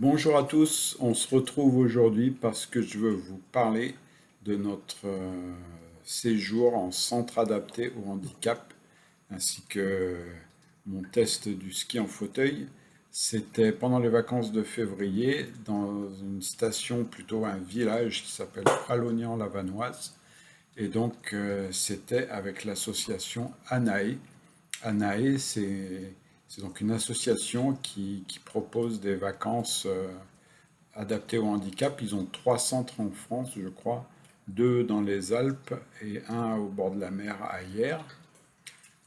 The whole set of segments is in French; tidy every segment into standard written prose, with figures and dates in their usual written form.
Bonjour à tous, on se retrouve aujourd'hui parce que je veux vous parler de notre séjour en centre adapté au handicap ainsi que mon test du ski en fauteuil. C'était pendant les vacances de février dans une station, plutôt un village qui s'appelle Pralognan-Lavanoise. Et donc c'était avec l'association ANAE. ANAE, c'est donc une association qui propose des vacances adaptés au handicap. Ils ont trois centres en France, je crois, deux dans les Alpes et un au bord de la mer à Hyères.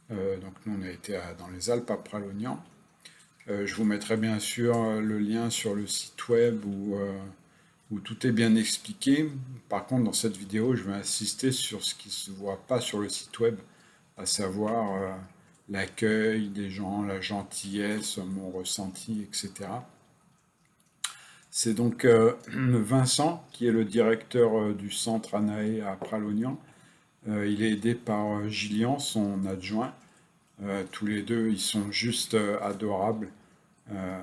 Donc nous, on a été dans les Alpes à Pralognan. Je vous mettrai bien sûr le lien sur le site web où tout est bien expliqué. Par contre, dans cette vidéo, je vais insister sur ce qui ne se voit pas sur le site web, à savoir l'accueil des gens, la gentillesse, mon ressenti, etc. C'est donc Vincent qui est le directeur du centre Anaé à Pralognan. Il est aidé par Gillian, son adjoint. Tous les deux, ils sont juste adorables. Euh,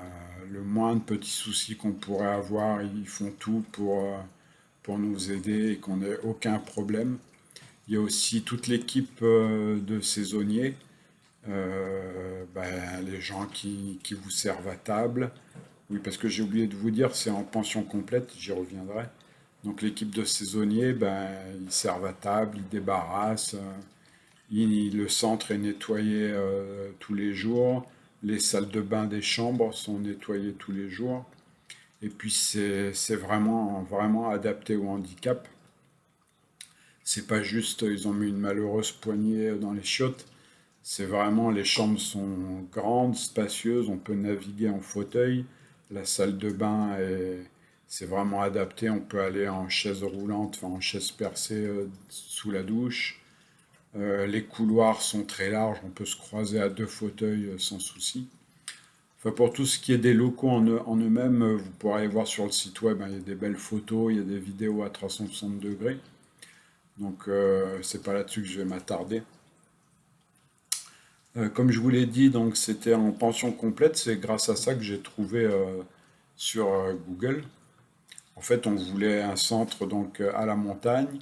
le moindre petit souci qu'on pourrait avoir, ils font tout pour nous aider et qu'on n'ait aucun problème. Il y a aussi toute l'équipe de saisonniers, les gens qui vous servent à table. Oui, parce que j'ai oublié de vous dire, c'est en pension complète, j'y reviendrai. Donc l'équipe de saisonniers, ils servent à table, ils débarrassent, le centre est nettoyé tous les jours, les salles de bain des chambres sont nettoyées tous les jours, et puis c'est vraiment adapté au handicap. C'est pas juste, ils ont mis une malheureuse poignée dans les chiottes, c'est vraiment, les chambres sont grandes, spacieuses, on peut naviguer en fauteuil, la salle de bain c'est vraiment adapté, on peut aller en chaise roulante, enfin en chaise percée sous la douche. Les couloirs sont très larges, on peut se croiser à deux fauteuils sans souci. Enfin, pour tout ce qui est des locaux en eux-mêmes, vous pourrez aller voir sur le site web, hein, il y a des belles photos, il y a des vidéos à 360 degrés. Donc c'est pas là-dessus que je vais m'attarder. Comme je vous l'ai dit, donc c'était en pension complète. C'est grâce à ça que j'ai trouvé sur Google. En fait, on voulait un centre donc à la montagne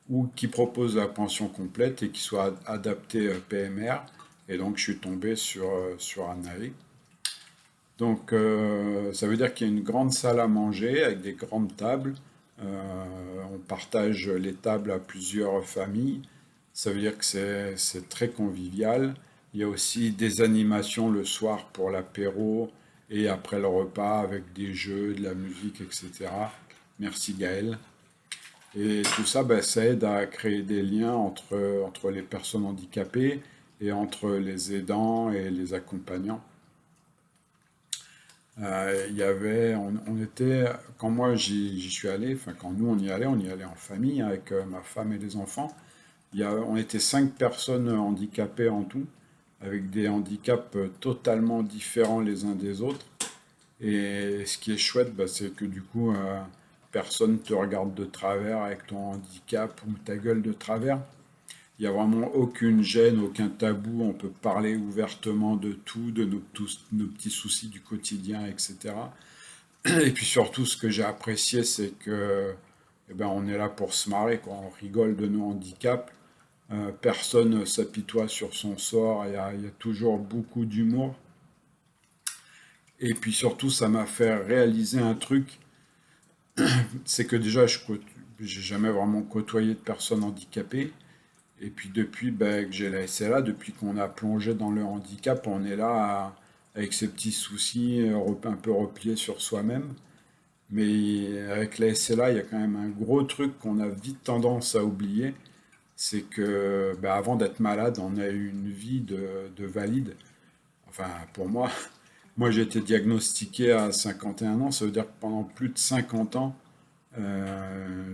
ou qui propose la pension complète et qui soit adapté PMR. Et donc, je suis tombé sur Anaï. Donc, ça veut dire qu'il y a une grande salle à manger avec des grandes tables. On partage les tables à plusieurs familles. Ça veut dire que c'est très convivial. Il y a aussi des animations le soir pour l'apéro et après le repas avec des jeux, de la musique, etc. Merci Gaël. Et tout ça, ça aide à créer des liens entre les personnes handicapées et entre les aidants et les accompagnants. On était, quand moi j'y suis allé, enfin quand nous on y allait en famille avec ma femme et les enfants. On était cinq personnes handicapées en tout, avec des handicaps totalement différents les uns des autres. Et ce qui est chouette, c'est que du coup, personne te regarde de travers avec ton handicap ou ta gueule de travers. Il n'y a vraiment aucune gêne, aucun tabou. On peut parler ouvertement de tout, de nos petits soucis du quotidien, etc. Et puis surtout, ce que j'ai apprécié, c'est que on est là pour se marrer, quoi. On rigole de nos handicaps. Personne ne s'apitoie sur son sort. Il y a toujours beaucoup d'humour. Et puis surtout, ça m'a fait réaliser un truc, c'est que déjà, j'ai jamais vraiment côtoyé de personnes handicapées. Et puis depuis que j'ai la SLA, depuis qu'on a plongé dans le handicap, on est là avec ses petits soucis, un peu replié sur soi-même. Mais avec la SLA, il y a quand même un gros truc qu'on a vite tendance à oublier, c'est que avant d'être malade, on a eu une vie de valide. Enfin, pour moi, moi j'ai été diagnostiqué à 51 ans, ça veut dire que pendant plus de 50 ans,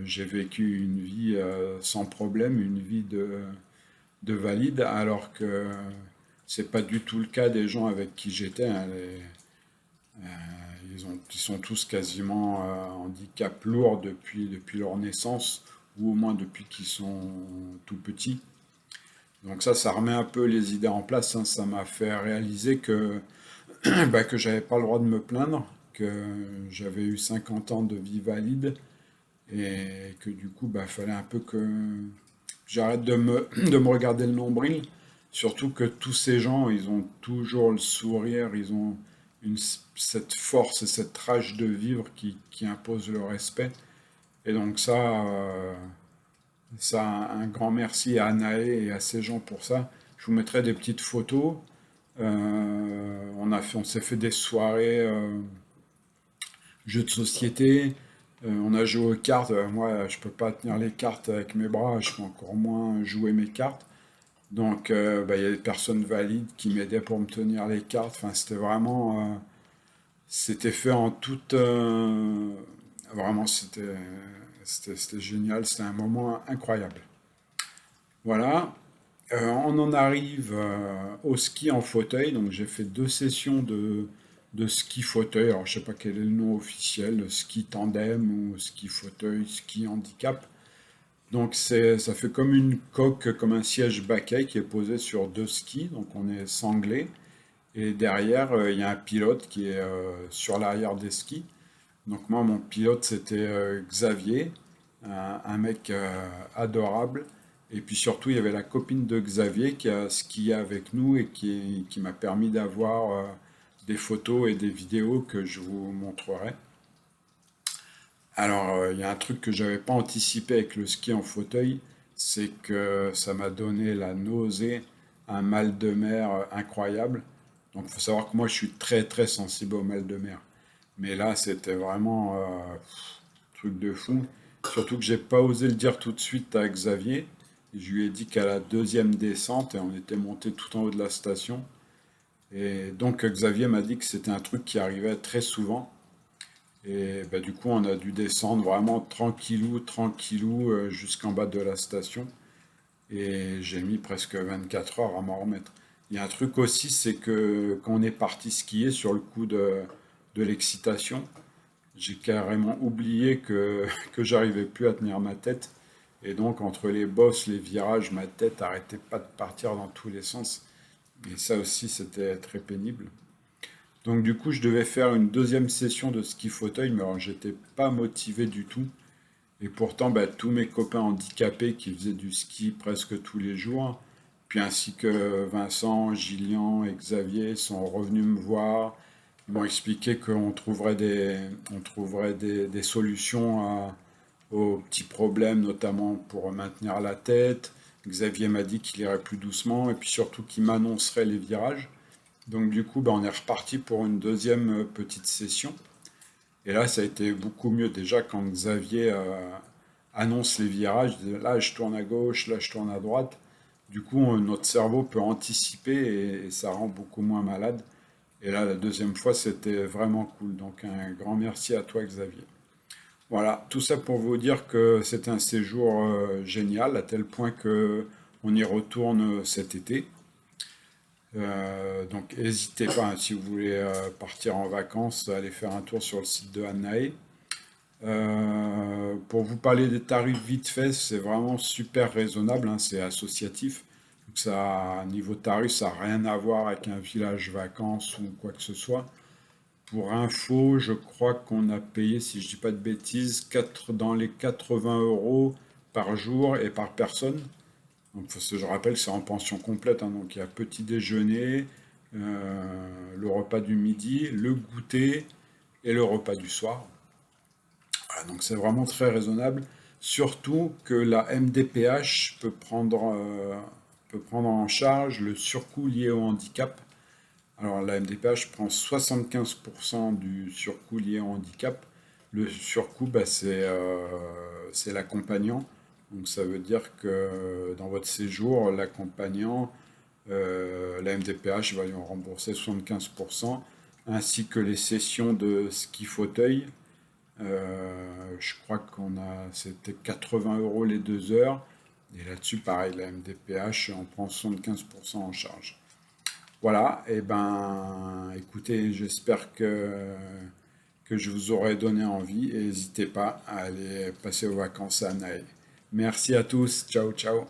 j'ai vécu une vie sans problème, une vie de valide, alors que c'est pas du tout le cas des gens avec qui j'étais, hein. Ils sont tous quasiment handicap lourd depuis leur naissance, ou au moins depuis qu'ils sont tout petits. Donc ça remet un peu les idées en place, hein. Ça m'a fait réaliser que, que j'avais pas le droit de me plaindre, que j'avais eu 50 ans de vie valide et que du coup, bah, fallait un peu que j'arrête de me regarder le nombril. Surtout que tous ces gens, ils ont toujours le sourire, ils ont cette force et cette rage de vivre qui impose le respect. Et donc ça, un grand merci à Anaë et à ces gens pour ça. Je vous mettrai des petites photos. On s'est fait des soirées jeux de société. On a joué aux cartes. Moi, je peux pas tenir les cartes avec mes bras. Je peux encore moins jouer mes cartes. Donc, bah, il y a des personnes valides qui m'aidaient pour me tenir les cartes. Enfin, c'était fait en toute, vraiment, c'était génial. C'était un moment incroyable. Voilà. On en arrive au ski en fauteuil. Donc j'ai fait 2 sessions de ski fauteuil. Alors je sais pas quel est le nom officiel, le ski tandem ou ski fauteuil, ski handicap. Donc ça fait comme une coque, comme un siège baquet qui est posé sur 2 skis. Donc on est sanglé. Et derrière, il y a un pilote qui est sur l'arrière des skis. Donc moi, mon pilote, c'était Xavier, un mec adorable. Et puis surtout, il y avait la copine de Xavier qui a skié avec nous et qui m'a permis d'avoir des photos et des vidéos que je vous montrerai. Alors, il y a un truc que j'avais pas anticipé avec le ski en fauteuil, c'est que ça m'a donné la nausée, un mal de mer incroyable. Donc, il faut savoir que moi, je suis très très sensible au mal de mer. Mais là, c'était vraiment truc de fou. Surtout que j'ai pas osé le dire tout de suite à Xavier. Je lui ai dit qu'à la deuxième descente, et on était monté tout en haut de la station. Et donc Xavier m'a dit que c'était un truc qui arrivait très souvent. Et bah, du coup, on a dû descendre vraiment tranquillou, tranquillou jusqu'en bas de la station. Et j'ai mis presque 24 heures à m'en remettre. Il y a un truc aussi, c'est que quand on est parti skier sur le coup de l'excitation, j'ai carrément oublié que j'arrivais plus à tenir ma tête. Et donc, entre les bosses, les virages, ma tête arrêtait pas de partir dans tous les sens. Et ça aussi, c'était très pénible. Donc, du coup, je devais faire une deuxième session de ski fauteuil, mais alors, j'étais pas motivé du tout. Et pourtant, bah, tous mes copains handicapés qui faisaient du ski presque tous les jours, puis ainsi que Vincent, Gillian et Xavier sont revenus me voir. Ils m'ont expliqué on trouverait des solutions aux petits problèmes, notamment pour maintenir la tête. Xavier m'a dit qu'il irait plus doucement et puis surtout qu'il m'annoncerait les virages. Donc du coup, bah, on est reparti pour une deuxième petite session. Et là, ça a été beaucoup mieux déjà quand Xavier annonce les virages. Là, je tourne à gauche, là, je tourne à droite. Du coup, notre cerveau peut anticiper et ça rend beaucoup moins malade. Et là, la deuxième fois, c'était vraiment cool. Donc, un grand merci à toi, Xavier. Voilà, tout ça pour vous dire que c'est un séjour génial, à tel point que on y retourne cet été. Donc, n'hésitez pas, hein, si vous voulez partir en vacances, aller faire un tour sur le site de Anae. Pour vous parler des tarifs vite fait, c'est vraiment super raisonnable, hein, c'est associatif. Donc ça, niveau tarif, ça n'a rien à voir avec un village vacances ou quoi que ce soit. Pour info, je crois qu'on a payé, si je dis pas de bêtises, dans les 80 euros par jour et par personne. Donc je rappelle, c'est en pension complète, hein, donc il y a petit déjeuner, le repas du midi, le goûter et le repas du soir. Voilà, donc c'est vraiment très raisonnable. Surtout que la MDPH peut prendre en charge le surcoût lié au handicap. Alors la MDPH prend 75% du surcoût lié au handicap. Le surcoût, bah, c'est l'accompagnant. Donc ça veut dire que dans votre séjour, l'accompagnant, la MDPH va lui en rembourser 75%, ainsi que les sessions de ski fauteuil. Je crois c'était 80 euros les 2 heures. Et là-dessus, pareil, la MDPH en prend 75% en charge. Voilà, et ben écoutez, j'espère que je vous aurai donné envie et n'hésitez pas à aller passer aux vacances à Naël. Merci à tous, ciao ciao.